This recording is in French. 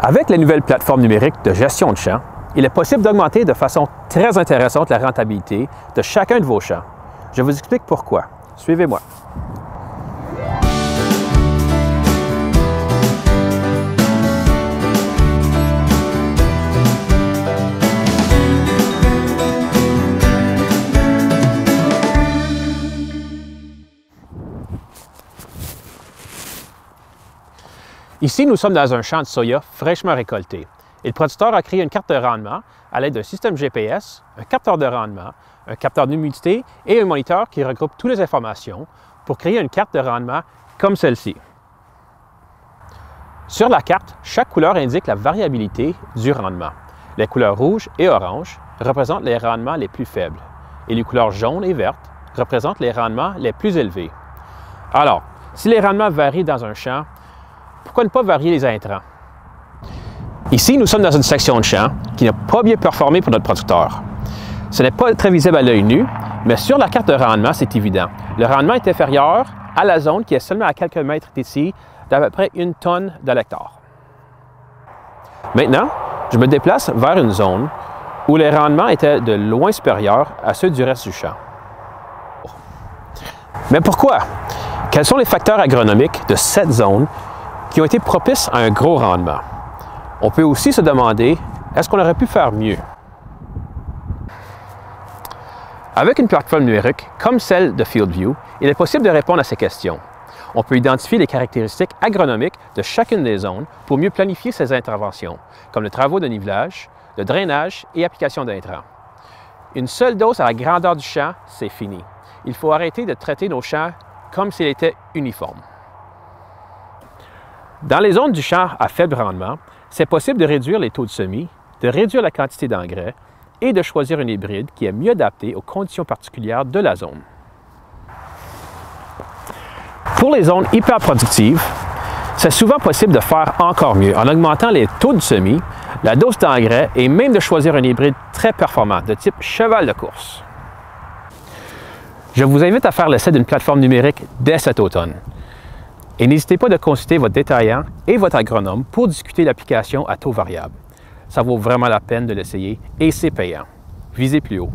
Avec les nouvelles plateformes numériques de gestion de champs, il est possible d'augmenter de façon très intéressante la rentabilité de chacun de vos champs. Je vous explique pourquoi. Suivez-moi. Ici, nous sommes dans un champ de soya fraîchement récolté. Et le producteur a créé une carte de rendement à l'aide d'un système GPS, un capteur de rendement, un capteur d'humidité et un moniteur qui regroupe toutes les informations pour créer une carte de rendement comme celle-ci. Sur la carte, chaque couleur indique la variabilité du rendement. Les couleurs rouges et oranges représentent les rendements les plus faibles et les couleurs jaunes et vertes représentent les rendements les plus élevés. Alors, si les rendements varient dans un champ, pourquoi ne pas varier les intrants? Ici, nous sommes dans une section de champ qui n'a pas bien performé pour notre producteur. Ce n'est pas très visible à l'œil nu, mais sur la carte de rendement, c'est évident. Le rendement est inférieur à la zone qui est seulement à quelques mètres d'ici, d'à peu près 1 tonne de l'hectare. Maintenant, je me déplace vers une zone où les rendements étaient de loin supérieurs à ceux du reste du champ. Mais pourquoi? Quels sont les facteurs agronomiques de cette zone qui ont été propices à un gros rendement? On peut aussi se demander, est-ce qu'on aurait pu faire mieux? Avec une plateforme numérique comme celle de FieldView, il est possible de répondre à ces questions. On peut identifier les caractéristiques agronomiques de chacune des zones pour mieux planifier ces interventions, comme les travaux de nivelage, de drainage et application d'intrants. Une seule dose à la grandeur du champ, c'est fini. Il faut arrêter de traiter nos champs comme s'ils étaient uniformes. Dans les zones du champ à faible rendement, c'est possible de réduire les taux de semis, de réduire la quantité d'engrais et de choisir un hybride qui est mieux adapté aux conditions particulières de la zone. Pour les zones hyper productives, c'est souvent possible de faire encore mieux en augmentant les taux de semis, la dose d'engrais et même de choisir un hybride très performant de type cheval de course. Je vous invite à faire l'essai d'une plateforme numérique dès cet automne. Et n'hésitez pas de consulter votre détaillant et votre agronome pour discuter l'application à taux variable. Ça vaut vraiment la peine de l'essayer et c'est payant. Visez plus haut.